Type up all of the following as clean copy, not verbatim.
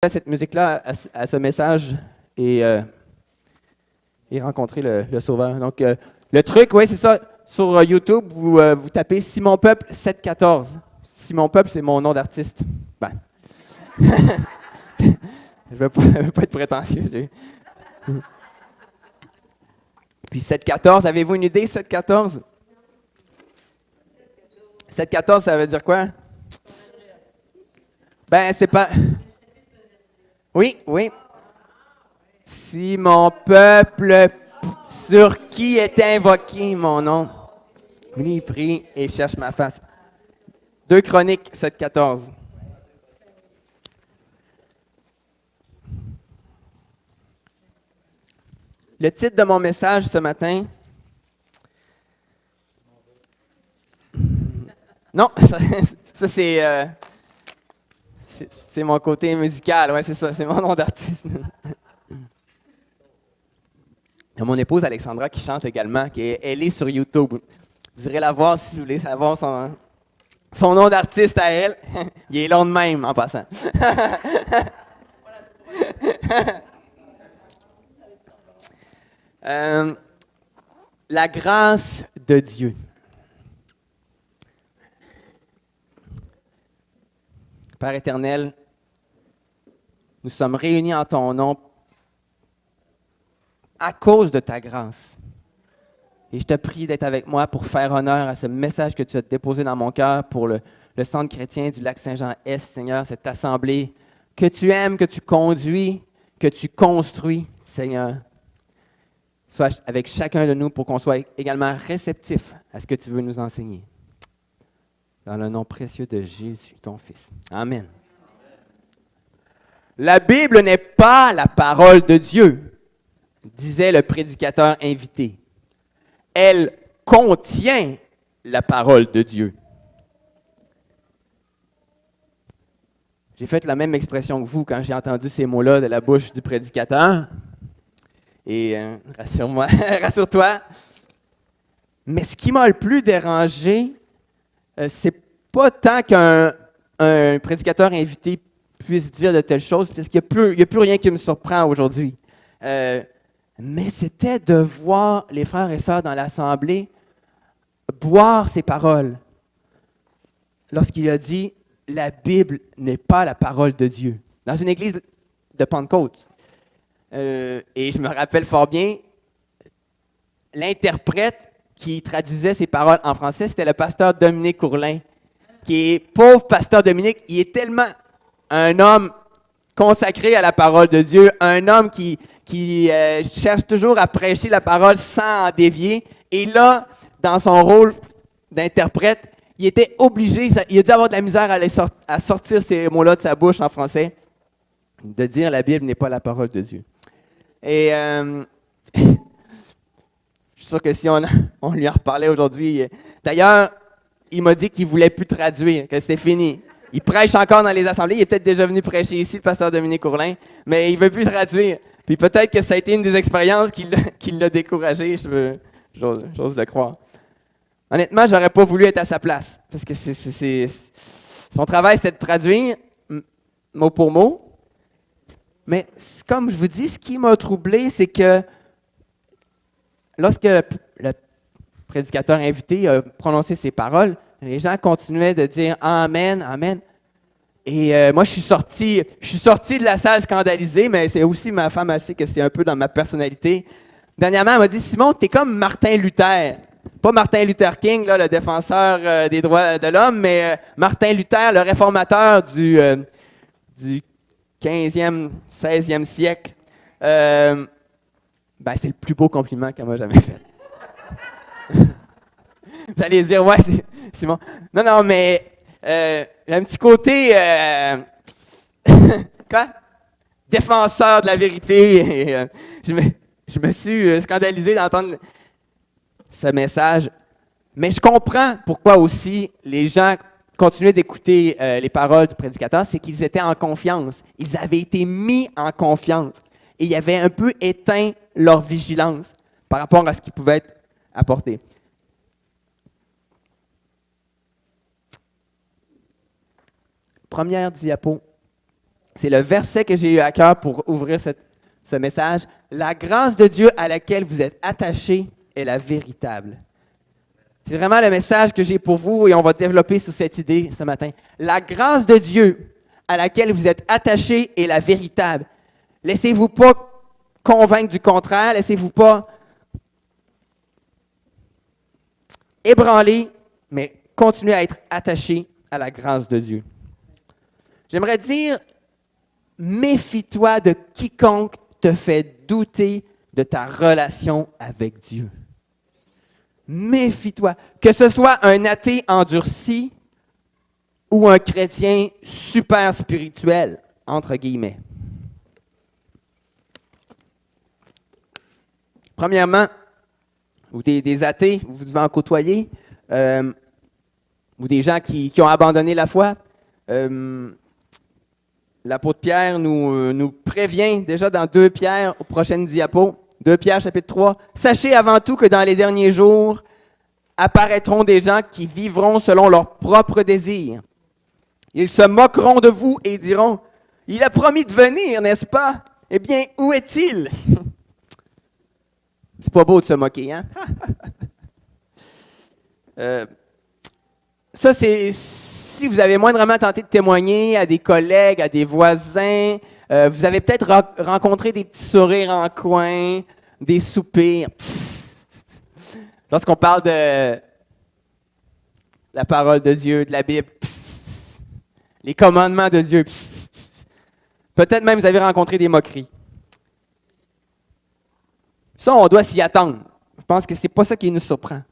cette musique-là à ce message et rencontrer le Sauveur. Donc, le truc, oui, c'est ça. Sur YouTube, vous tapez Simon Peuple 714. Simon Peuple, c'est mon nom d'artiste. Ben. Je ne veux pas être prétentieux. Puis 714, avez-vous une idée, 714? 714, ça veut dire quoi? Ben, c'est pas... Oui. Si mon peuple sur qui est invoqué mon nom, lui prie et cherche ma face. 2 Chroniques 7,14. Le titre de mon message ce matin... Non, ça c'est mon côté musical, ouais, c'est ça, c'est mon nom d'artiste. Il y a mon épouse Alexandra qui chante également, elle est sur YouTube. Vous irez la voir si vous voulez savoir son nom d'artiste à elle. Il est long de même, en passant. La grâce de Dieu. Père éternel, nous sommes réunis en ton nom à cause de ta grâce. Et je te prie d'être avec moi pour faire honneur à ce message que tu as déposé dans mon cœur pour le Centre chrétien du Lac-Saint-Jean-Est, Seigneur, cette assemblée que tu aimes, que tu conduis, que tu construis, Seigneur. Sois avec chacun de nous pour qu'on soit également réceptif à ce que tu veux nous enseigner. Dans le nom précieux de Jésus, ton Fils. Amen. La Bible n'est pas la parole de Dieu, disait le prédicateur invité. Elle contient la parole de Dieu. J'ai fait la même expression que vous quand j'ai entendu ces mots-là de la bouche du prédicateur. Et rassure-moi, rassure-toi. Mais ce qui m'a le plus dérangé, c'est pas tant qu'un prédicateur invité puisse dire de telles choses, parce qu'il n'y a plus rien qui me surprend aujourd'hui. Mais c'était de voir les frères et sœurs dans l'assemblée boire ces paroles. Lorsqu'il a dit « La Bible n'est pas la parole de Dieu ». Dans une église de Pentecôte. Et je me rappelle fort bien, l'interprète qui traduisait ces paroles en français, c'était le pasteur Dominique Courlin, qui est pauvre pasteur Dominique. Il est tellement un homme consacré à la parole de Dieu, un homme qui cherche toujours à prêcher la parole sans en dévier. Et là, dans son rôle d'interprète, il était obligé, il a dû avoir de la misère à sortir ces mots-là de sa bouche en français, de dire la Bible n'est pas la parole de Dieu. Et je suis sûr que si on lui en reparlait aujourd'hui. D'ailleurs, il m'a dit qu'il ne voulait plus traduire, que c'était fini. Il prêche encore dans les assemblées. Il est peut-être déjà venu prêcher ici, le pasteur Dominique Courlin, mais il ne veut plus traduire. Puis peut-être que ça a été une des expériences qui l'a découragé, j'ose le croire. Honnêtement, je n'aurais pas voulu être à sa place, parce que son travail, c'était de traduire mot pour mot. Mais comme je vous dis, ce qui m'a troublé, c'est que lorsque le prédicateur invité a prononcé ces paroles, les gens continuaient de dire « Amen, Amen ». Et moi, je suis sorti de la salle scandalisé, mais c'est aussi ma femme, elle sait que c'est un peu dans ma personnalité. Dernièrement, elle m'a dit « Simon, t'es comme Martin Luther ». Pas Martin Luther King, là, le défenseur des droits de l'homme, mais Martin Luther, le réformateur du 15e, 16e siècle. C'est le plus beau compliment qu'elle m'a jamais fait. Vous allez dire, ouais, c'est bon. Non, mais un petit côté, quoi? Défenseur de la vérité. Et, je me suis scandalisé d'entendre ce message. Mais je comprends pourquoi aussi les gens continuaient d'écouter les paroles du prédicateur, c'est qu'ils étaient en confiance. Ils avaient été mis en confiance. Et ils avaient un peu éteint leur vigilance par rapport à ce qui pouvait être apporté. Première diapo. C'est le verset que j'ai eu à cœur pour ouvrir ce message. La grâce de Dieu à laquelle vous êtes attachés est la véritable. C'est vraiment le message que j'ai pour vous et on va développer sur cette idée ce matin. La grâce de Dieu à laquelle vous êtes attachés est la véritable. Laissez-vous pas convaincre du contraire, laissez-vous pas ébranler, mais continuez à être attachés à la grâce de Dieu. J'aimerais dire, méfie-toi de quiconque te fait douter de ta relation avec Dieu. Méfie-toi. Que ce soit un athée endurci ou un chrétien super spirituel, entre guillemets. Premièrement, ou des athées, vous devez en côtoyer, ou des gens qui ont abandonné la foi. L'apôtre Pierre nous prévient déjà dans 2 Pierre, aux prochaines diapos, 2 Pierre chapitre 3, « Sachez avant tout que dans les derniers jours apparaîtront des gens qui vivront selon leurs propres désirs. Ils se moqueront de vous et diront, « Il a promis de venir, n'est-ce pas? Eh bien, où est-il? » C'est pas beau de se moquer, hein? Ça, c'est si vous avez moindrement tenté de témoigner à des collègues, à des voisins, vous avez peut-être rencontré des petits sourires en coin, des soupirs. Lorsqu'on parle de la parole de Dieu, de la Bible, les commandements de Dieu, peut-être même vous avez rencontré des moqueries. Ça, on doit s'y attendre. Je pense que c'est pas ça qui nous surprend.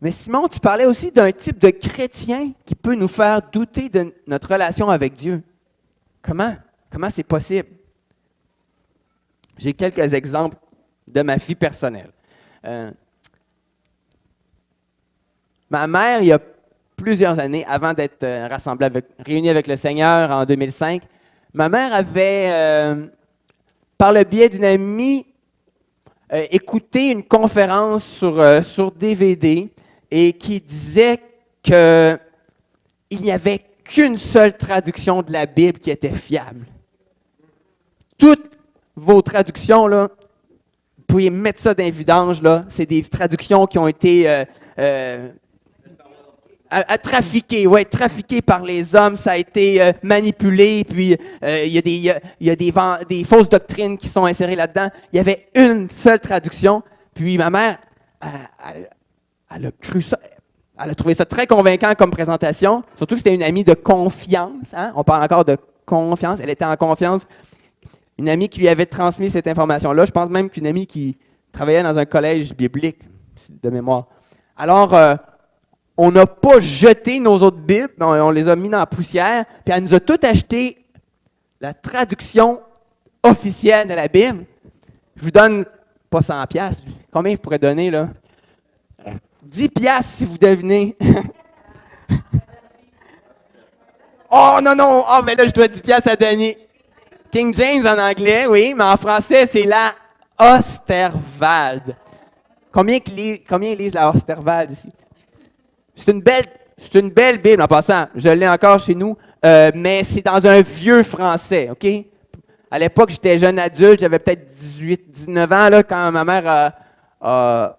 Mais Simon, tu parlais aussi d'un type de chrétien qui peut nous faire douter de notre relation avec Dieu. Comment? Comment c'est possible? J'ai quelques exemples de ma vie personnelle. Ma mère, il y a plusieurs années, avant d'être réunie avec le Seigneur en 2005, ma mère avait, par le biais d'une amie, écouté une conférence sur DVD et qui disait qu'il n'y avait qu'une seule traduction de la Bible qui était fiable. Toutes vos traductions, là, vous pouvez mettre ça dans les vidanges, là, c'est des traductions qui ont été trafiquées par les hommes, ça a été manipulé, puis il y a des fausses doctrines qui sont insérées là-dedans. Il y avait une seule traduction, puis ma mère, elle a cru ça, elle a trouvé ça très convaincant comme présentation, surtout que c'était une amie de confiance, hein? On parle encore de confiance, elle était en confiance. Une amie qui lui avait transmis cette information-là, je pense même qu'une amie qui travaillait dans un collège biblique, de mémoire. Alors, on n'a pas jeté nos autres Bibles, on les a mis dans la poussière, puis elle nous a tout acheté la traduction officielle de la Bible. Je vous donne, pas 100 piastres, combien je pourrais donner, là? 10 piastres si vous devinez. Oh non, mais là, je dois 10 piastres à donner. King James en anglais, oui, mais en français, c'est la Osterwald. Combien ils lisent la Osterwald ici? C'est une belle Bible en passant. Je l'ai encore chez nous, mais c'est dans un vieux français, OK? À l'époque, j'étais jeune adulte, j'avais peut-être 18, 19 ans là, quand ma mère a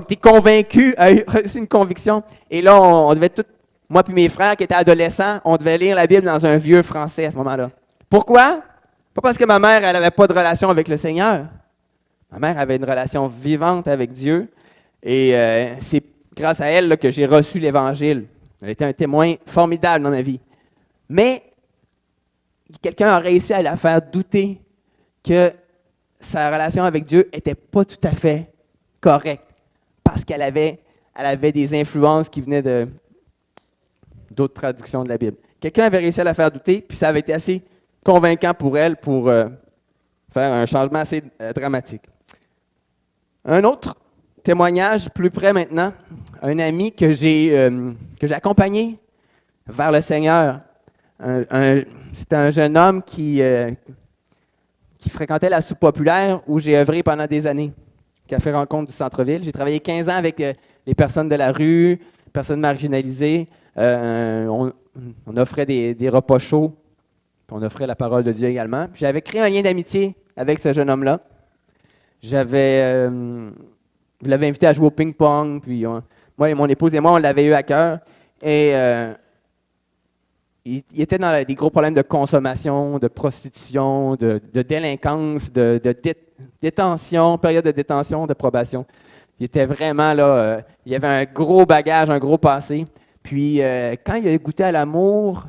été convaincue, a eu une conviction. Et là, on devait tout, moi et mes frères qui étaient adolescents, on devait lire la Bible dans un vieux français à ce moment-là. Pourquoi? Pas parce que ma mère, elle n'avait pas de relation avec le Seigneur. Ma mère avait une relation vivante avec Dieu. Et c'est grâce à elle là, que j'ai reçu l'Évangile. Elle était un témoin formidable dans ma vie. Mais quelqu'un a réussi à la faire douter que sa relation avec Dieu n'était pas tout à fait correcte. Parce qu'elle avait des influences qui venaient d'autres traductions de la Bible. Quelqu'un avait réussi à la faire douter, puis ça avait été assez convaincant pour elle pour faire un changement assez dramatique. Un autre témoignage plus près maintenant, un ami que j'ai accompagné vers le Seigneur. C'était un jeune homme qui fréquentait la soupe populaire où j'ai œuvré pendant des années, Café Rencontre du centre-ville. J'ai travaillé 15 ans avec les personnes de la rue, personnes marginalisées. On offrait des repas chauds On offrait la parole de Dieu également. Puis j'avais créé un lien d'amitié avec ce jeune homme-là. Je l'avais invité à jouer au ping-pong, puis moi et mon épouse et moi, on l'avait eu à cœur. Et il était dans des gros problèmes de consommation, de prostitution, de délinquance, de détention, période de détention, de probation. Il était vraiment là, il avait un gros bagage, un gros passé. Puis quand il a goûté à l'amour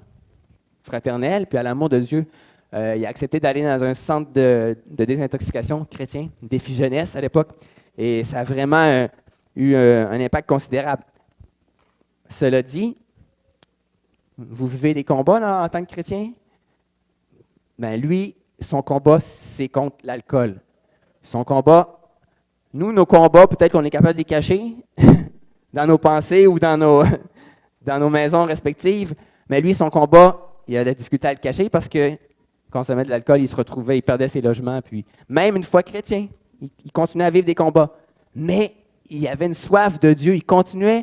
fraternel, puis à l'amour de Dieu, il a accepté d'aller dans un centre de désintoxication chrétien, défi jeunesse à l'époque. Et ça a vraiment eu un impact considérable. Cela dit, vous vivez des combats là, en tant que chrétien? Ben lui, son combat, c'est contre l'alcool. Son combat, nos combats, peut-être qu'on est capable de les cacher dans nos pensées ou dans nos maisons respectives, mais lui, son combat, il a de la difficulté à le cacher parce que quand il consommait de l'alcool, il se retrouvait, il perdait ses logements, puis même une fois chrétien, il continuait à vivre des combats. Mais il avait une soif de Dieu, il continuait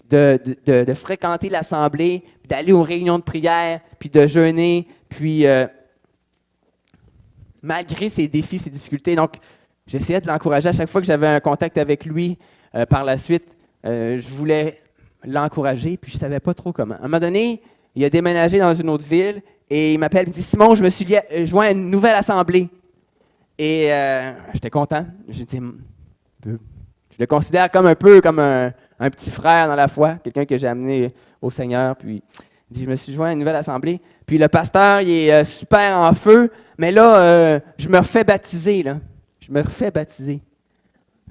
de fréquenter l'assemblée, d'aller aux réunions de prière, puis de jeûner, puis malgré ses défis, ses difficultés. Donc, j'essayais de l'encourager à chaque fois que j'avais un contact avec lui. Par la suite, je voulais l'encourager, puis je ne savais pas trop comment. À un moment donné, il a déménagé dans une autre ville et il m'appelle, il me dit « Simon, je me suis joint à une nouvelle assemblée. » Et j'étais content. Je le considère comme un peu comme un petit frère dans la foi, quelqu'un que j'ai amené au Seigneur. Puis il dit « Je me suis joint à une nouvelle assemblée. » Puis le pasteur, il est super en feu, mais là, je me refais baptiser. Là. Je me refais baptiser.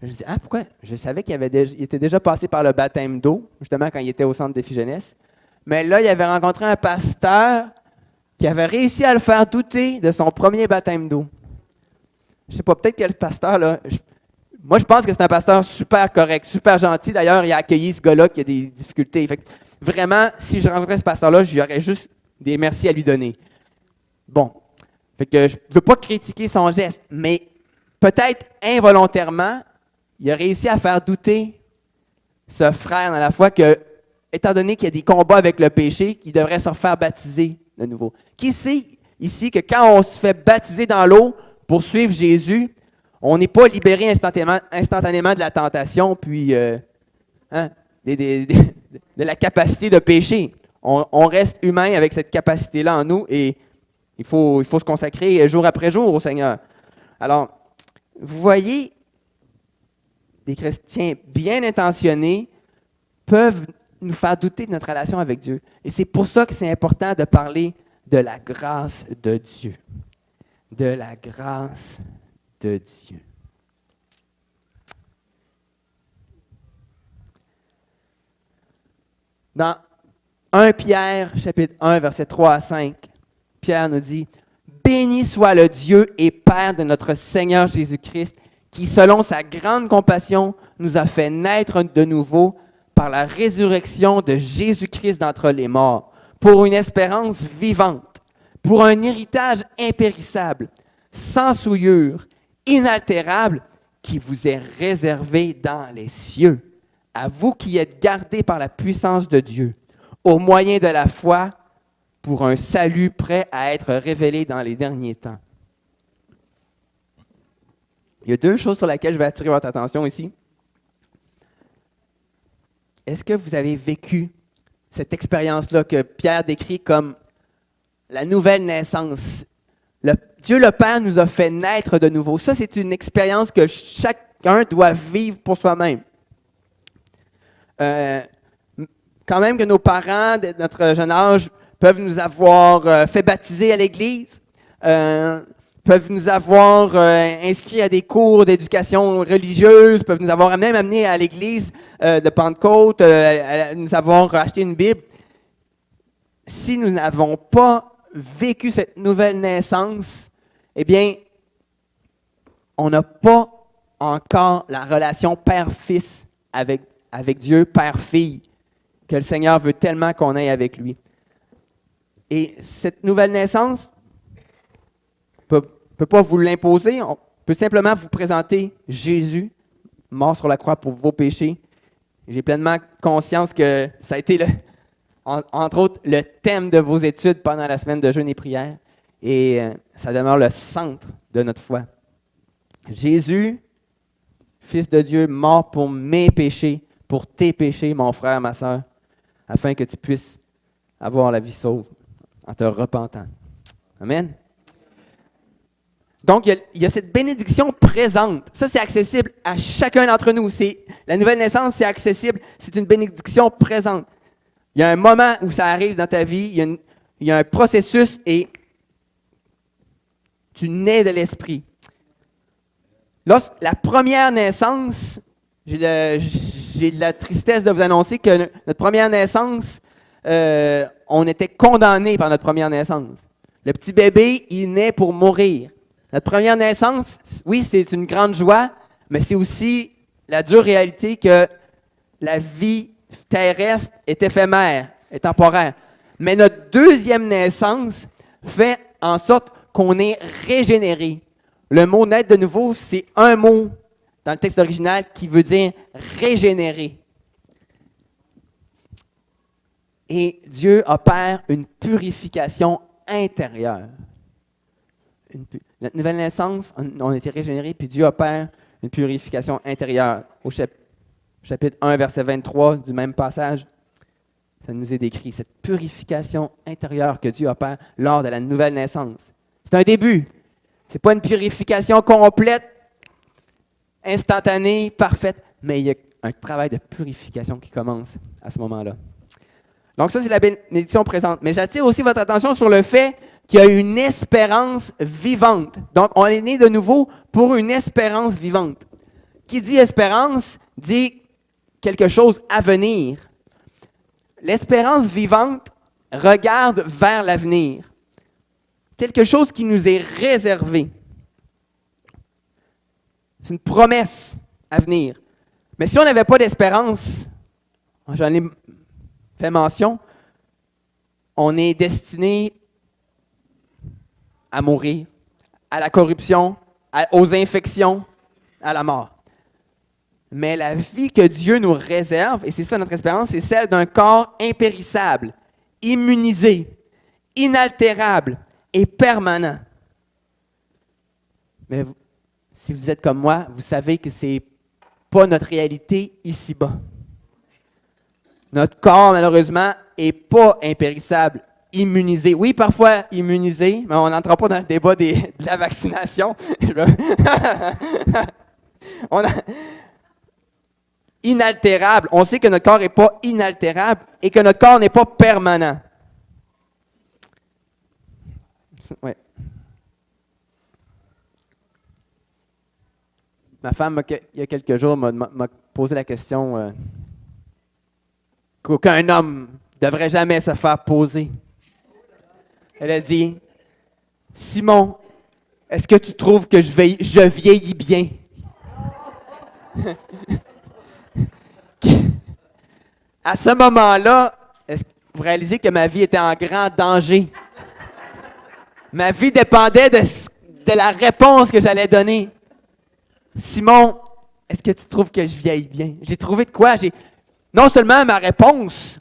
Je dis, pourquoi? Je savais qu'il était déjà passé par le baptême d'eau, justement quand il était au centre défi jeunesse. Mais là, il avait rencontré un pasteur qui avait réussi à le faire douter de son premier baptême d'eau. Je ne sais pas, peut-être que le pasteur, là, moi je pense que c'est un pasteur super correct, super gentil. D'ailleurs, il a accueilli ce gars-là qui a des difficultés. Fait que, vraiment, si je rencontrais ce pasteur-là, j'aurais juste des merci à lui donner. Bon, fait que je ne veux pas critiquer son geste, mais peut-être involontairement, il a réussi à faire douter ce frère dans la foi que, étant donné qu'il y a des combats avec le péché, qu'il devrait se refaire baptiser de nouveau. Qui sait ici que quand on se fait baptiser dans l'eau pour suivre Jésus, on n'est pas libéré instantanément de la tentation, puis de la capacité de pécher. On reste humain avec cette capacité-là en nous et il faut se consacrer jour après jour au Seigneur. Alors, vous voyez, des chrétiens bien intentionnés peuvent nous faire douter de notre relation avec Dieu. Et c'est pour ça que c'est important de parler de la grâce de Dieu. De la grâce de Dieu. Dans 1 Pierre, chapitre 1, versets 3 à 5, Pierre nous dit « Béni soit le Dieu et Père de notre Seigneur Jésus-Christ, qui, selon sa grande compassion, nous a fait naître de nouveau par la résurrection de Jésus-Christ d'entre les morts, pour une espérance vivante, pour un héritage impérissable, sans souillure, inaltérable, qui vous est réservé dans les cieux, à vous qui êtes gardés par la puissance de Dieu, au moyen de la foi, pour un salut prêt à être révélé dans les derniers temps. » Il y a deux choses sur lesquelles je vais attirer votre attention ici. Est-ce que vous avez vécu cette expérience-là que Pierre décrit comme la nouvelle naissance? Dieu le Père nous a fait naître de nouveau. Ça, c'est une expérience que chacun doit vivre pour soi-même. Quand même que nos parents, de notre jeune âge, peuvent nous avoir fait baptiser à l'Église, peuvent nous avoir inscrits à des cours d'éducation religieuse, peuvent nous avoir même amenés à l'Église de Pentecôte, nous avoir acheté une Bible. Si nous n'avons pas vécu cette nouvelle naissance, eh bien, on n'a pas encore la relation père-fils avec Dieu, père-fille, que le Seigneur veut tellement qu'on ait avec lui. Et cette nouvelle naissance ne peut pas vous l'imposer, on peut simplement vous présenter Jésus, mort sur la croix pour vos péchés. J'ai pleinement conscience que ça a été, entre autres, le thème de vos études pendant la semaine de jeûne et prière. Et ça demeure le centre de notre foi. Jésus, Fils de Dieu, mort pour mes péchés, pour tes péchés, mon frère, ma soeur, afin que tu puisses avoir la vie sauve en te repentant. Amen. Donc, il y a cette bénédiction présente. Ça, c'est accessible à chacun d'entre nous. La nouvelle naissance, c'est accessible. C'est une bénédiction présente. Il y a un moment où ça arrive dans ta vie, il y a un processus et tu nais de l'Esprit. La première naissance, j'ai de la tristesse de vous annoncer que notre première naissance, on était condamnés par notre première naissance. Le petit bébé, il naît pour mourir. Notre première naissance, oui, c'est une grande joie, mais c'est aussi la dure réalité que la vie terrestre est éphémère, est temporaire. Mais notre deuxième naissance fait en sorte qu'on est régénéré. Le mot « naître de nouveau », c'est un mot dans le texte original qui veut dire « régénérer ». Et Dieu opère une purification intérieure. Notre nouvelle naissance, on a été régénéré, puis Dieu opère une purification intérieure. Au chapitre 1, verset 23 du même passage, ça nous est décrit, cette purification intérieure que Dieu opère lors de la nouvelle naissance. C'est un début. Ce n'est pas une purification complète, instantanée, parfaite, mais il y a un travail de purification qui commence à ce moment-là. Donc ça, c'est la bénédiction présente. Mais j'attire aussi votre attention sur le fait qu'il y a une espérance vivante. Donc, on est né de nouveau pour une espérance vivante. Qui dit espérance, dit quelque chose à venir. L'espérance vivante regarde vers l'avenir. Quelque chose qui nous est réservé. C'est une promesse à venir. Mais si on n'avait pas d'espérance, j'en ai fait mention, on est destiné à mourir, à la corruption, aux infections, à la mort. Mais la vie que Dieu nous réserve, et c'est ça notre espérance, c'est celle d'un corps impérissable, immunisé, inaltérable et permanent. Mais si vous êtes comme moi, vous savez que ce n'est pas notre réalité ici-bas. Notre corps, malheureusement, n'est pas impérissable, immunisé. Oui, parfois immunisé, mais on n'entrera pas dans le débat de la vaccination. Inaltérable. On sait que notre corps n'est pas inaltérable et que notre corps n'est pas permanent. Ouais. Ma femme, il y a quelques jours, m'a posé la question qu'aucun homme ne devrait jamais se faire poser. Elle a dit, « Simon, est-ce que tu trouves que je vieillis bien? » À ce moment-là, est-ce que vous réalisez que ma vie était en grand danger? Ma vie dépendait de la réponse que j'allais donner. Simon, est-ce que tu trouves que je vieillis bien? J'ai trouvé de quoi? Non seulement ma réponse,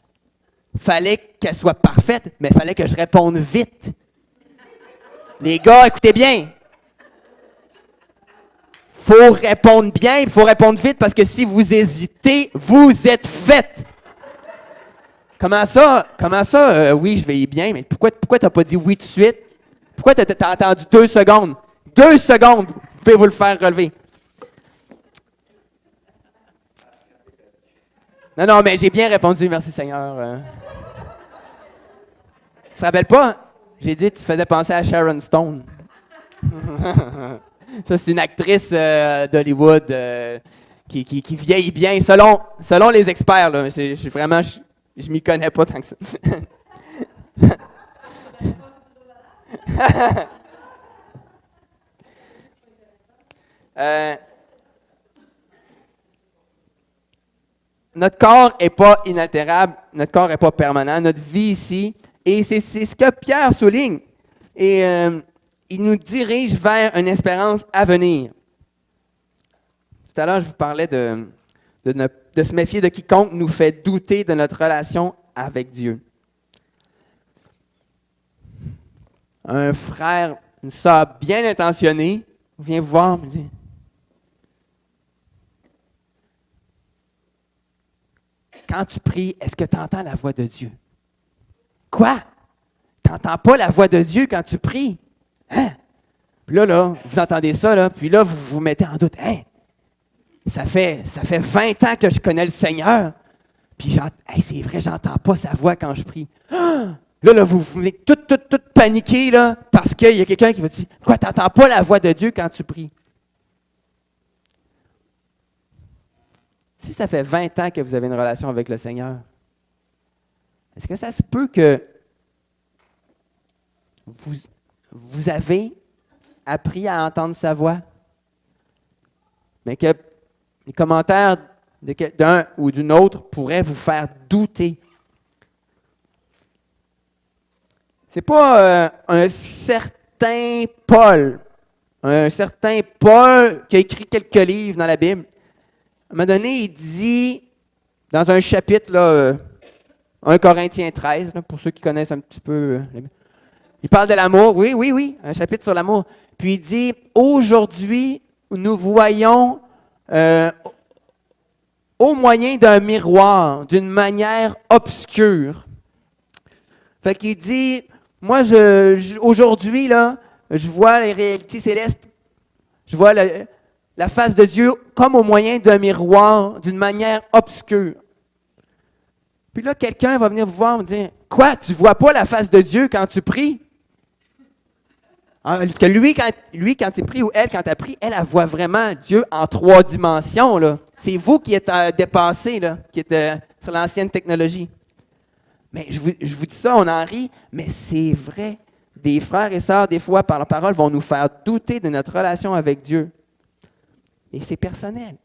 fallait qu'elle soit parfaite, mais il fallait que je réponde vite. Les gars, écoutez bien. Il faut répondre bien, il faut répondre vite, parce que si vous hésitez, vous êtes fait. Comment ça, oui, je vieillis bien, mais pourquoi tu n'as pas dit oui tout de suite? Pourquoi tu as attendu 2 secondes? 2 secondes, vous pouvez vous le faire relever. Non, mais j'ai bien répondu, merci Seigneur. Tu te rappelles pas? J'ai dit que tu faisais penser à Sharon Stone. Ça, c'est une actrice d'Hollywood qui vieillit bien, selon les experts. Là. Je m'y connais pas tant que ça. Notre corps n'est pas inaltérable, notre corps n'est pas permanent, notre vie ici, et c'est ce que Pierre souligne. Et il nous dirige vers une espérance à venir. Tout à l'heure, je vous parlais de se méfier de quiconque nous fait douter de notre relation avec Dieu. un frère, une sœur bien intentionnée vient vous voir et me dit « Quand tu pries, est-ce que tu entends la voix de Dieu? » Quoi? Tu n'entends pas la voix de Dieu quand tu pries? Hein? Puis là, vous entendez ça, là, puis là, vous vous mettez en doute. Hein? Ça fait 20 ans que je connais le Seigneur. Puis c'est vrai, j'entends pas sa voix quand je prie. Ah! Là, vous venez tout paniquer, là, parce qu'il y a quelqu'un qui va dire, quoi, tu n'entends pas la voix de Dieu quand tu pries? Si ça fait 20 ans que vous avez une relation avec le Seigneur, est-ce que ça se peut que vous avez appris à entendre sa voix, mais que les commentaires d'un ou d'une autre pourraient vous faire douter? C'est pas un certain Paul qui a écrit quelques livres dans la Bible. À un moment donné, il dit, dans un chapitre, là, 1 Corinthiens 13, là, pour ceux qui connaissent un petit peu, il parle de l'amour, oui, un chapitre sur l'amour. Puis il dit, aujourd'hui, nous voyons au moyen d'un miroir, d'une manière obscure. Fait qu'il dit, moi, aujourd'hui, là, je vois les réalités célestes, je vois la face de Dieu comme au moyen d'un miroir, d'une manière obscure. Puis là, quelqu'un va venir vous voir et me dire, quoi, tu ne vois pas la face de Dieu quand tu pries? Que lui, quand il prie, ou elle, quand elle prie, elle voit vraiment Dieu en 3 dimensions, là. C'est vous qui êtes dépassés, là, qui êtes sur l'ancienne technologie. Mais je vous dis ça, on en rit, mais c'est vrai. Des frères et sœurs, des fois, par la parole, vont nous faire douter de notre relation avec Dieu. Et c'est personnel.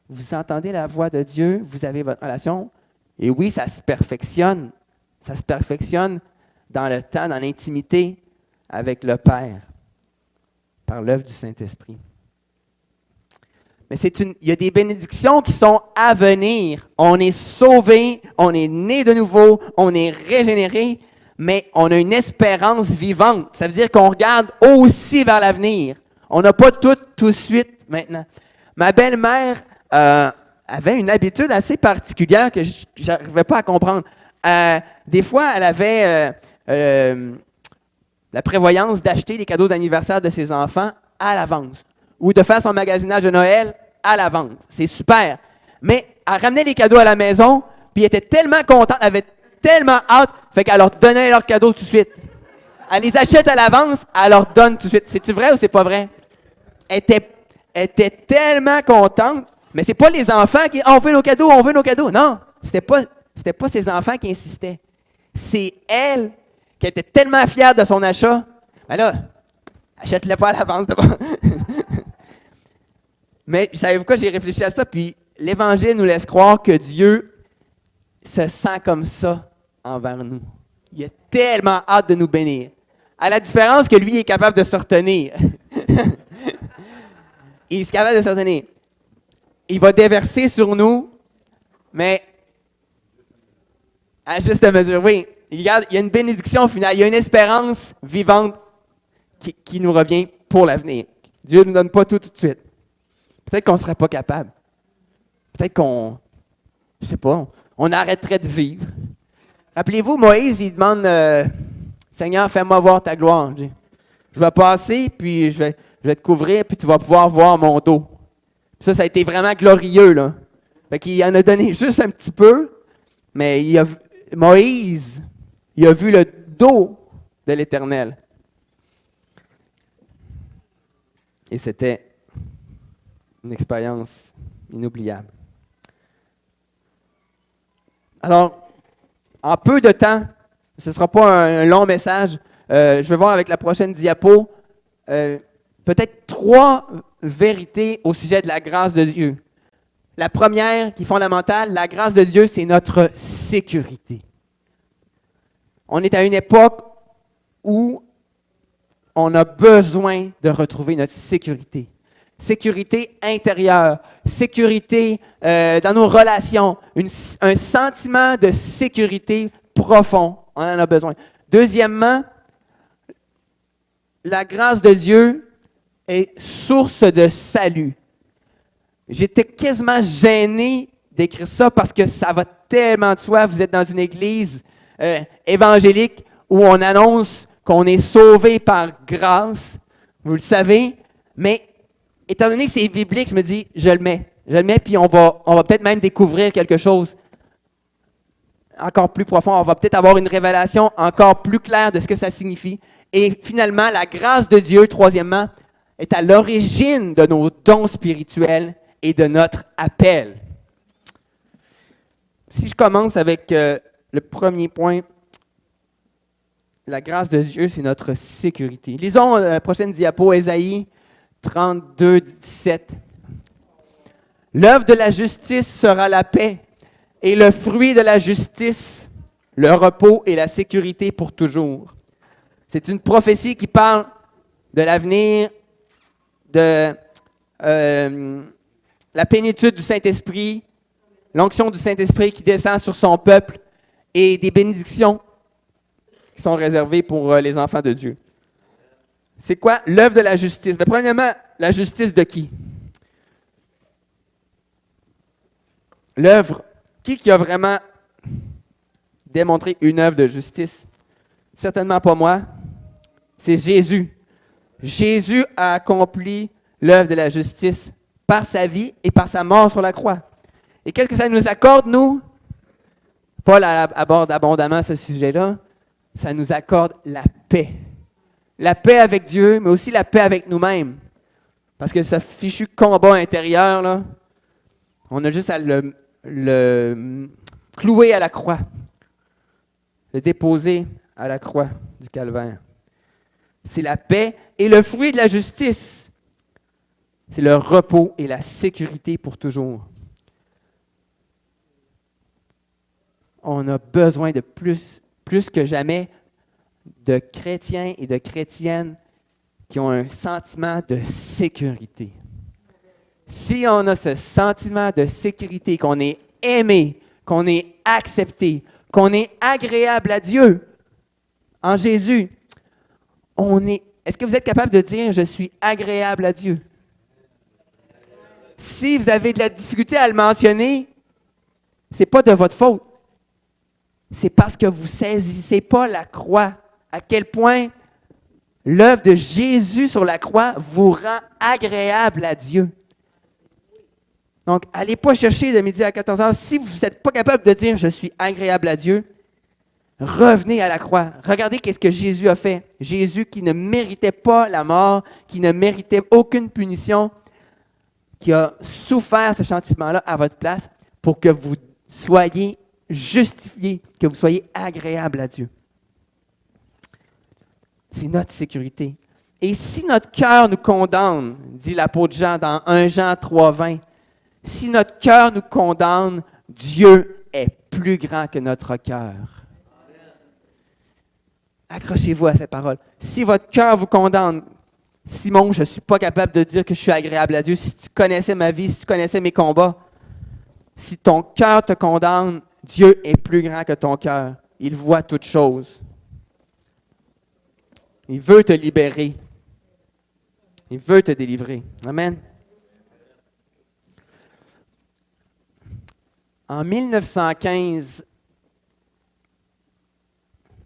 Vous entendez la voix de Dieu, vous avez votre relation, et oui, ça se perfectionne. Ça se perfectionne dans le temps, dans l'intimité avec le Père, par l'œuvre du Saint-Esprit. Mais il y a des bénédictions qui sont à venir. On est sauvé, on est né de nouveau, on est régénéré, mais on a une espérance vivante. Ça veut dire qu'on regarde aussi vers l'avenir. On n'a pas tout de suite maintenant. Ma belle-mère avait une habitude assez particulière que je n'arrivais pas à comprendre. Des fois, elle avait la prévoyance d'acheter les cadeaux d'anniversaire de ses enfants à l'avance ou de faire son magasinage de Noël à l'avance. C'est super. Mais elle ramenait les cadeaux à la maison, puis elle était tellement contente, elle avait tellement hâte, fait qu'elle leur donnait leurs cadeaux tout de suite. Elle les achète à l'avance, elle leur donne tout de suite. C'est-tu vrai ou c'est pas vrai? Elle était tellement contente, mais c'est pas les enfants qui on veut nos cadeaux, on veut nos cadeaux. Non, c'était pas ses enfants qui insistaient. C'est elle qui était tellement fière de son achat. Ben là, achète-le pas à l'avance d'abord. Mais savez-vous quoi, j'ai réfléchi à ça, puis l'Évangile nous laisse croire que Dieu se sent comme ça envers nous. Il a tellement hâte de nous bénir. À la différence que lui il est capable de se retenir. Il est capable de se retenir. Il va déverser sur nous, mais à juste mesure, oui. Il y a une bénédiction finale, il y a une espérance vivante qui nous revient pour l'avenir. Dieu ne nous donne pas tout de suite. Peut-être qu'on ne serait pas capable. Peut-être qu'on, je ne sais pas, on arrêterait de vivre. Rappelez-vous, Moïse, il demande, Seigneur, fais-moi voir ta gloire. Je vais passer, puis je vais te couvrir, puis tu vas pouvoir voir mon dos. Ça a été vraiment glorieux, là. Fait qu'il en a donné juste un petit peu, mais Moïse, il a vu le dos de l'Éternel. Et c'était une expérience inoubliable. Alors, en peu de temps, ce ne sera pas un long message, je vais voir avec la prochaine diapo, peut-être 3 vérités au sujet de la grâce de Dieu. La première, qui est fondamentale, la grâce de Dieu, c'est notre sécurité. On est à une époque où on a besoin de retrouver notre sécurité. Sécurité intérieure, sécurité dans nos relations, un sentiment de sécurité profond. On en a besoin. Deuxièmement, la grâce de Dieu est source de salut. J'étais quasiment gêné d'écrire ça parce que ça va tellement de soi. Vous êtes dans une église évangélique où on annonce qu'on est sauvé par grâce. Vous le savez. Mais étant donné que c'est biblique, je me dis, je le mets. Je le mets, puis on va peut-être même découvrir quelque chose encore plus profond. On va peut-être avoir une révélation encore plus claire de ce que ça signifie. Et finalement, la grâce de Dieu, troisièmement, est à l'origine de nos dons spirituels et de notre appel. Si je commence avec le premier point, la grâce de Dieu, c'est notre sécurité. Lisons la prochaine diapo, Ésaïe 32, 17. L'œuvre de la justice sera la paix, et le fruit de la justice, le repos et la sécurité pour toujours. C'est une prophétie qui parle de l'avenir, de la plénitude du Saint-Esprit, l'onction du Saint-Esprit qui descend sur son peuple et des bénédictions qui sont réservées pour les enfants de Dieu. C'est quoi l'œuvre de la justice? Mais premièrement, la justice de qui? L'œuvre, qui a vraiment démontré une œuvre de justice? Certainement pas moi, c'est Jésus. Jésus a accompli l'œuvre de la justice par sa vie et par sa mort sur la croix. Et qu'est-ce que ça nous accorde, nous? Paul aborde abondamment ce sujet-là. Ça nous accorde la paix. La paix avec Dieu, mais aussi la paix avec nous-mêmes. Parce que ce fichu combat intérieur, là, on a juste à le clouer à la croix, le déposer à la croix du calvaire. C'est la paix et le fruit de la justice. C'est le repos et la sécurité pour toujours. On a besoin de plus que jamais de chrétiens et de chrétiennes qui ont un sentiment de sécurité. Si on a ce sentiment de sécurité, qu'on est aimé, qu'on est accepté, qu'on est agréable à Dieu en Jésus, est-ce que vous êtes capable de dire « Je suis agréable à Dieu » ? Si vous avez de la difficulté à le mentionner, ce n'est pas de votre faute. C'est parce que vous ne saisissez pas la croix. À quel point l'œuvre de Jésus sur la croix vous rend agréable à Dieu. Donc, allez pas chercher de midi à 14h. Si vous n'êtes pas capable de dire « Je suis agréable à Dieu », revenez à la croix. Regardez ce que Jésus a fait. Jésus qui ne méritait pas la mort, qui ne méritait aucune punition, qui a souffert ce châtiment-là à votre place pour que vous soyez justifiés, que vous soyez agréable à Dieu. C'est notre sécurité. Et si notre cœur nous condamne, dit l'apôtre Jean dans 1 Jean 3, 20, si notre cœur nous condamne, Dieu est plus grand que notre cœur. Accrochez-vous à cette parole. Si votre cœur vous condamne, Simon, je ne suis pas capable de dire que je suis agréable à Dieu. Si tu connaissais ma vie, si tu connaissais mes combats, si ton cœur te condamne, Dieu est plus grand que ton cœur. Il voit toutes choses. Il veut te libérer. Il veut te délivrer. Amen. En 1915,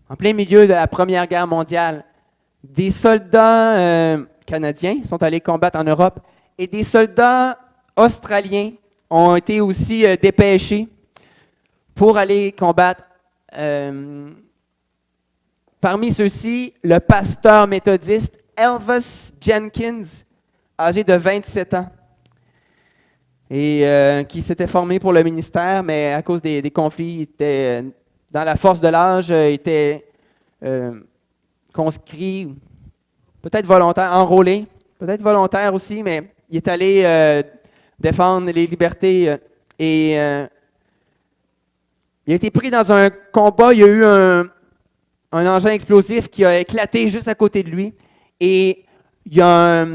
en plein milieu de la Première Guerre mondiale, des soldats canadiens sont allés combattre en Europe et des soldats australiens ont été aussi dépêchés pour aller combattre. Parmi ceux-ci, le pasteur méthodiste Elvis Jenkins, âgé de 27 ans, et qui s'était formé pour le ministère, mais à cause des conflits, il était dans la force de l'âge, était conscrit, peut-être volontaire, enrôlé, peut-être volontaire aussi, mais il est allé défendre les libertés et il a été pris dans un combat. Il y a eu un engin explosif qui a éclaté juste à côté de lui et il y a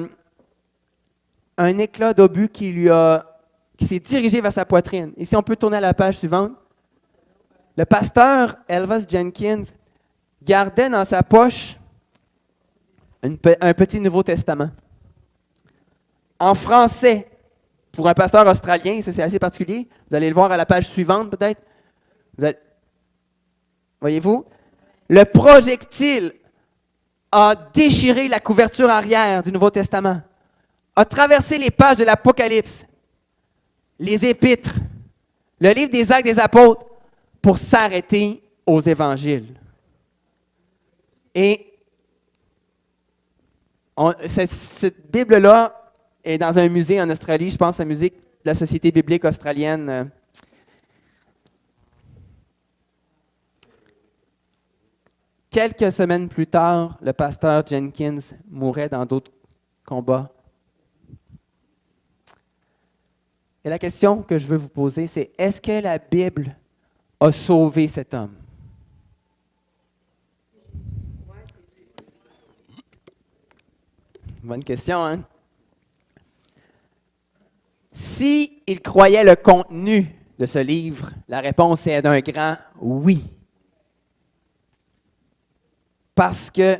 un éclat d'obus qui s'est dirigé vers sa poitrine. Et si on peut tourner à la page suivante, le pasteur Elvis Jenkins gardait dans sa poche un petit Nouveau Testament. En français, pour un pasteur australien, ça c'est assez particulier. Vous allez le voir à la page suivante peut-être. Voyez-vous? Le projectile a déchiré la couverture arrière du Nouveau Testament, a traversé les pages de l'Apocalypse, les Épîtres, le livre des Actes des Apôtres, pour s'arrêter aux Évangiles. Et cette Bible-là est dans un musée en Australie, je pense, un musée de la Société biblique australienne. Quelques semaines plus tard, le pasteur Jenkins mourait dans d'autres combats. Et la question que je veux vous poser, c'est est-ce que la Bible a sauvé cet homme? Bonne question, hein? S'il croyait le contenu de ce livre, la réponse est d'un grand oui. Parce que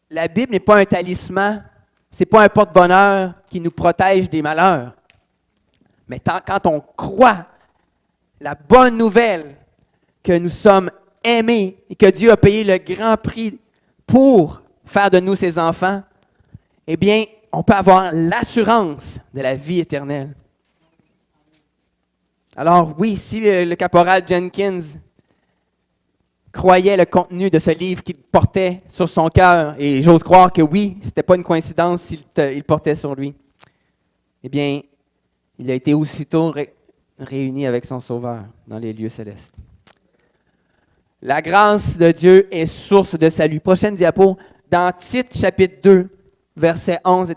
la Bible n'est pas un talisman, ce n'est pas un porte-bonheur qui nous protège des malheurs. Mais quand on croit la bonne nouvelle que nous sommes aimés et que Dieu a payé le grand prix pour faire de nous ses enfants, eh bien, on peut avoir l'assurance de la vie éternelle. Alors oui, si le caporal Jenkins croyait le contenu de ce livre qu'il portait sur son cœur, et j'ose croire que oui, ce n'était pas une coïncidence s'il le portait sur lui, eh bien, il a été aussitôt réuni avec son Sauveur dans les lieux célestes. La grâce de Dieu est source de salut. Prochaine diapo, dans Tite chapitre 2, versets 11 à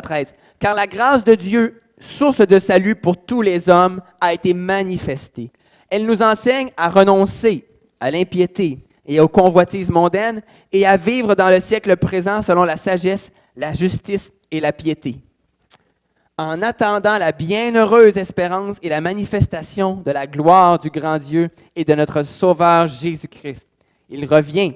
13. Car la grâce de Dieu, source de salut pour tous les hommes, a été manifestée. Elle nous enseigne à renoncer à l'impiété et aux convoitises mondaines et à vivre dans le siècle présent selon la sagesse, la justice et la piété. En attendant la bienheureuse espérance et la manifestation de la gloire du grand Dieu et de notre Sauveur Jésus-Christ. Il revient.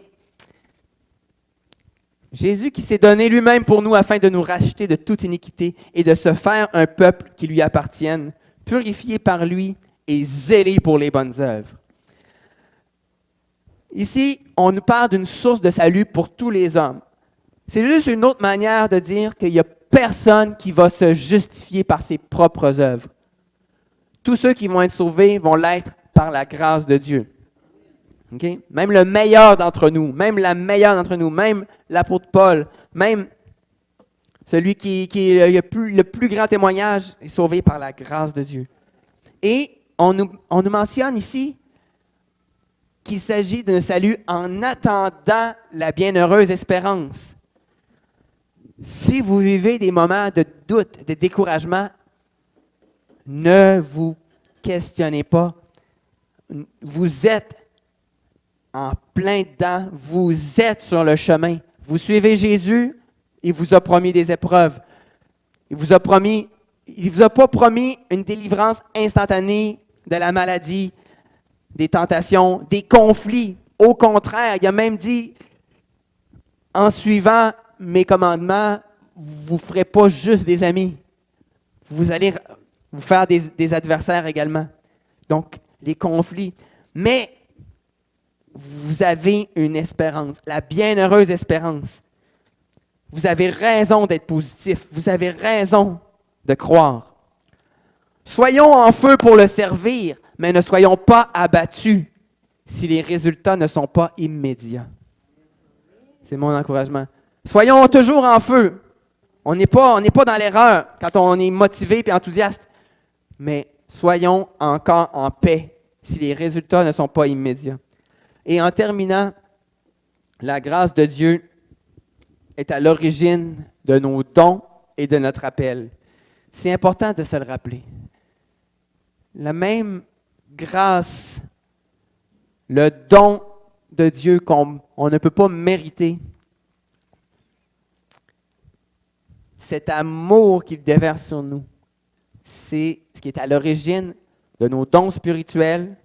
Jésus qui s'est donné lui-même pour nous afin de nous racheter de toute iniquité et de se faire un peuple qui lui appartienne, purifié par lui et zélé pour les bonnes œuvres. Ici, on nous parle d'une source de salut pour tous les hommes. C'est juste une autre manière de dire qu'il n'y a personne qui va se justifier par ses propres œuvres. Tous ceux qui vont être sauvés vont l'être par la grâce de Dieu. Okay? Même le meilleur d'entre nous, même la meilleure d'entre nous, même l'apôtre Paul, même celui qui est le plus grand témoignage est sauvé par la grâce de Dieu. Et on nous mentionne ici qu'il s'agit d'un salut en attendant la bienheureuse espérance. Si vous vivez des moments de doute, de découragement, ne vous questionnez pas. Vous êtes en plein dedans, vous êtes sur le chemin. Vous suivez Jésus, il vous a promis des épreuves. Il vous a pas promis une délivrance instantanée de la maladie, des tentations, des conflits. Au contraire, il a même dit, en suivant mes commandements, vous ne ferez pas juste des amis. Vous allez vous faire des adversaires également. Donc, les conflits. Mais vous avez une espérance, la bienheureuse espérance. Vous avez raison d'être positif. Vous avez raison de croire. Soyons en feu pour le servir, mais ne soyons pas abattus si les résultats ne sont pas immédiats. C'est mon encouragement. Soyons toujours en feu. On n'est pas dans l'erreur quand on est motivé et enthousiaste. Mais soyons encore en paix si les résultats ne sont pas immédiats. Et en terminant, la grâce de Dieu est à l'origine de nos dons et de notre appel. C'est important de se le rappeler. La même grâce, le don de Dieu qu'on ne peut pas mériter, cet amour qu'il déverse sur nous, c'est ce qui est à l'origine de nos dons spirituels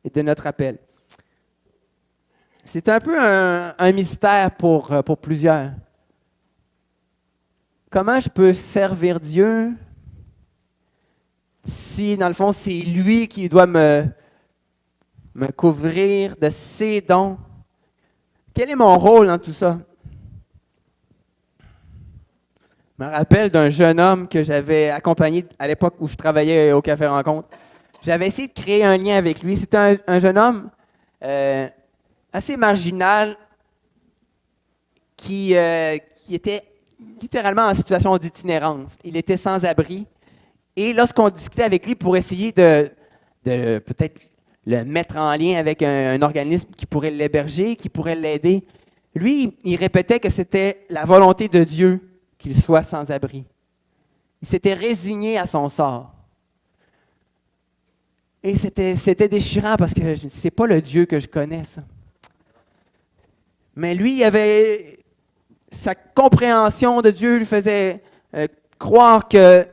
et de notre appel. c'est un peu un mystère pour plusieurs. Comment je peux servir Dieu si, dans le fond, c'est lui qui doit me couvrir de ses dons? Quel est mon rôle dans tout ça? Je me rappelle d'un jeune homme que j'avais accompagné à l'époque où je travaillais au Café Rencontre. J'avais essayé de créer un lien avec lui. C'était un jeune homme assez marginal qui était littéralement en situation d'itinérance. Il était sans abri. Et lorsqu'on discutait avec lui pour essayer de peut-être le mettre en lien avec un organisme qui pourrait l'héberger, qui pourrait l'aider, lui, il répétait que c'était la volonté de Dieu qu'il soit sans abri. Il s'était résigné à son sort. Et c'était déchirant parce que c'est pas le Dieu que je connais, ça. Mais lui, il avait sa compréhension de Dieu lui faisait croire qu'il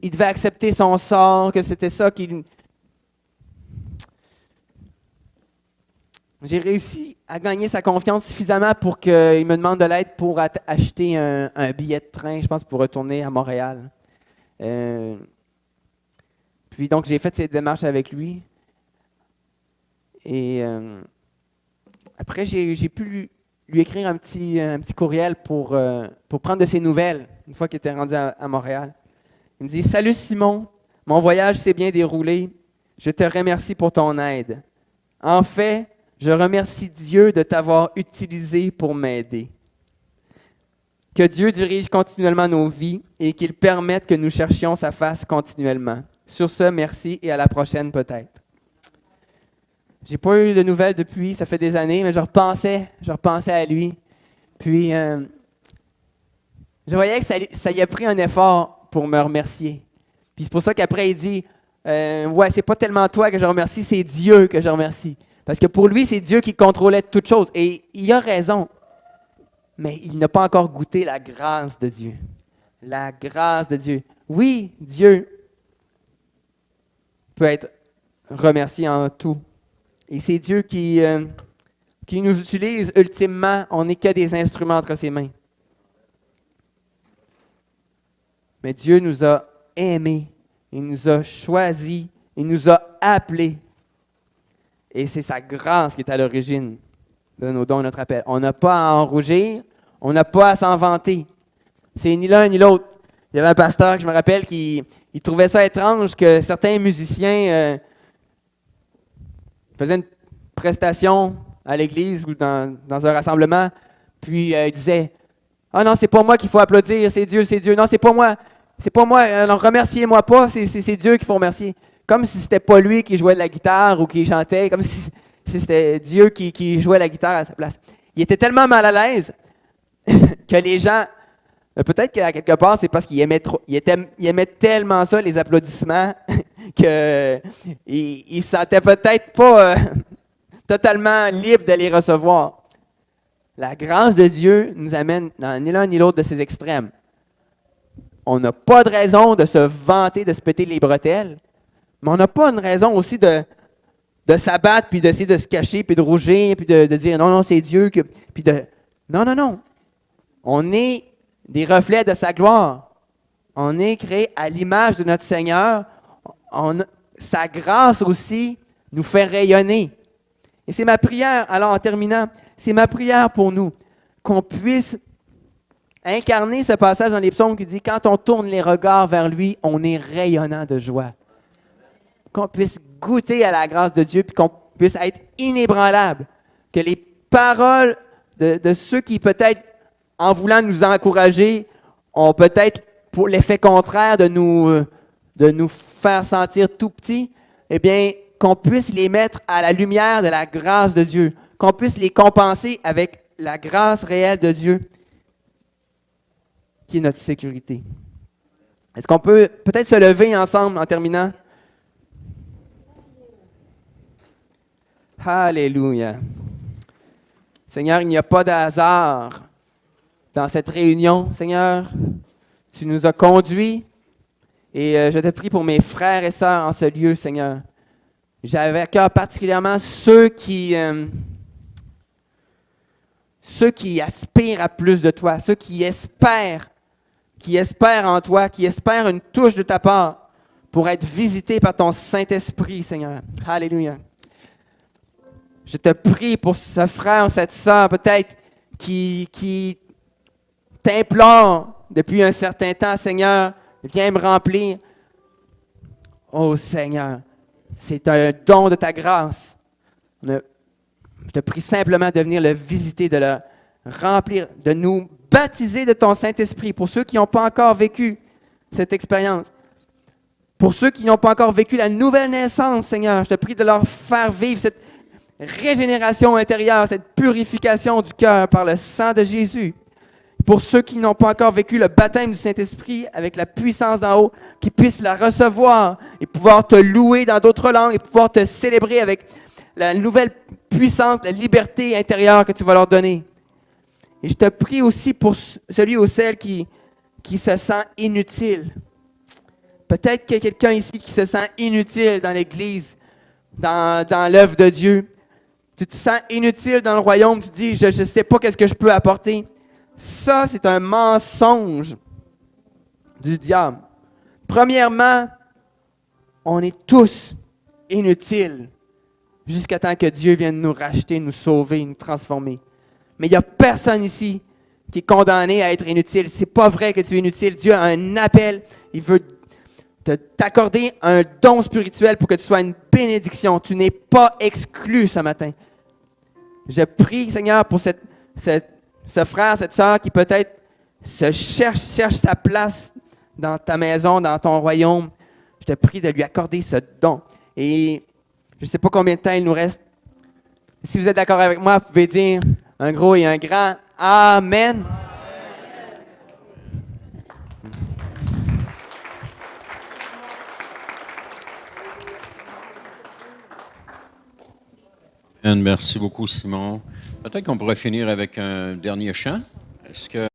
devait accepter son sort, que c'était ça qu'il... J'ai réussi à gagner sa confiance suffisamment pour qu'il me demande de l'aide pour acheter un billet de train, je pense, pour retourner à Montréal. Puis donc, j'ai fait ces démarches avec lui. Et après, j'ai pu lui écrire un petit courriel pour prendre de ses nouvelles, une fois qu'il était rendu à Montréal. Il me dit « Salut Simon, mon voyage s'est bien déroulé. Je te remercie pour ton aide. En fait, je remercie Dieu de t'avoir utilisé pour m'aider. Que Dieu dirige continuellement nos vies et qu'il permette que nous cherchions sa face continuellement. Sur ce, merci et à la prochaine peut-être. » J'ai pas eu de nouvelles depuis, ça fait des années, mais je repensais à lui. Puis, je voyais que ça y a pris un effort pour me remercier. Puis c'est pour ça qu'après, il dit, ouais, c'est pas tellement toi que je remercie, c'est Dieu que je remercie. Parce que pour lui, c'est Dieu qui contrôlait toutes choses. Et il a raison. Mais il n'a pas encore goûté la grâce de Dieu. La grâce de Dieu. Oui, Dieu peut être remercié en tout. Et c'est Dieu qui nous utilise ultimement. On n'est que des instruments entre ses mains. Mais Dieu nous a aimés. Il nous a choisis. Il nous a appelés. Et c'est sa grâce qui est à l'origine de nos dons et notre appel. On n'a pas à en rougir. On n'a pas à s'en vanter. C'est ni l'un ni l'autre. Il y avait un pasteur que je me rappelle qui trouvait ça étrange que certains musiciens faisaient une prestation à l'église ou dans un rassemblement, puis ils disaient « Ah non, c'est pas moi qu'il faut applaudir, c'est Dieu, c'est Dieu. Non, c'est pas moi, alors remerciez-moi pas, c'est Dieu qu'il faut remercier. » Comme si c'était pas lui qui jouait de la guitare ou qui chantait, comme si c'était Dieu qui jouait la guitare à sa place. Il était tellement mal à l'aise que les gens, peut-être qu'à quelque part, c'est parce qu'il aimait tellement ça, les applaudissements, qu'il ne se sentait peut-être pas totalement libre de les recevoir. La grâce de Dieu nous amène dans ni l'un ni l'autre de ces extrêmes. On n'a pas de raison de se vanter, de se péter les bretelles, mais on n'a pas une raison aussi de s'abattre, puis d'essayer de se cacher, puis de rougir, puis de dire non, c'est Dieu, puis de... Non. On est des reflets de sa gloire. On est créé à l'image de notre Seigneur. Sa grâce aussi nous fait rayonner. Et c'est ma prière, alors en terminant, c'est ma prière pour nous, qu'on puisse incarner ce passage dans les psaumes qui dit « Quand on tourne les regards vers lui, on est rayonnant de joie. » Qu'on puisse goûter à la grâce de Dieu, puis qu'on puisse être inébranlable. Que les paroles de ceux qui peut-être, en voulant nous encourager, ont peut-être pour l'effet contraire de nous faire sentir tout petits, eh bien, qu'on puisse les mettre à la lumière de la grâce de Dieu, qu'on puisse les compenser avec la grâce réelle de Dieu, qui est notre sécurité. Est-ce qu'on peut peut-être se lever ensemble en terminant? Alléluia. Seigneur, il n'y a pas de hasard dans cette réunion. Seigneur, tu nous as conduits et je te prie pour mes frères et sœurs en ce lieu, Seigneur. J'avais à cœur particulièrement ceux qui ceux qui aspirent à plus de toi, ceux qui espèrent en toi, qui espèrent une touche de ta part pour être visités par ton Saint-Esprit, Seigneur. Alléluia. Je te prie pour ce frère, cette sœur, peut-être, qui t'implore depuis un certain temps, Seigneur, viens me remplir. Oh Seigneur, c'est un don de ta grâce. Je te prie simplement de venir le visiter, de le remplir, de nous baptiser de ton Saint-Esprit. Pour ceux qui n'ont pas encore vécu cette expérience, pour ceux qui n'ont pas encore vécu la nouvelle naissance, Seigneur, je te prie de leur faire vivre cette régénération intérieure, cette purification du cœur par le sang de Jésus. Pour ceux qui n'ont pas encore vécu le baptême du Saint-Esprit avec la puissance d'en haut, qu'ils puissent la recevoir et pouvoir te louer dans d'autres langues et pouvoir te célébrer avec la nouvelle puissance, la liberté intérieure que tu vas leur donner. Et je te prie aussi pour celui ou celle qui se sent inutile. Peut-être qu'il y a quelqu'un ici qui se sent inutile dans l'Église, dans l'œuvre de Dieu. Tu te sens inutile dans le royaume, tu te dis, je ne sais pas qu'est-ce que je peux apporter. Ça, c'est un mensonge du diable. Premièrement, on est tous inutiles jusqu'à temps que Dieu vienne nous racheter, nous sauver, nous transformer. Mais il n'y a personne ici qui est condamné à être inutile. C'est pas vrai que tu es inutile. Dieu a un appel. Il veut t'accorder un don spirituel pour que tu sois une bénédiction. Tu n'es pas exclu ce matin. Je prie, Seigneur, pour ce frère, cette sœur qui peut-être cherche sa place dans ta maison, dans ton royaume. Je te prie de lui accorder ce don. Et je ne sais pas combien de temps il nous reste. Si vous êtes d'accord avec moi, vous pouvez dire un gros et un grand Amen. Merci beaucoup, Simon. Peut-être qu'on pourrait finir avec un dernier chant. Est-ce que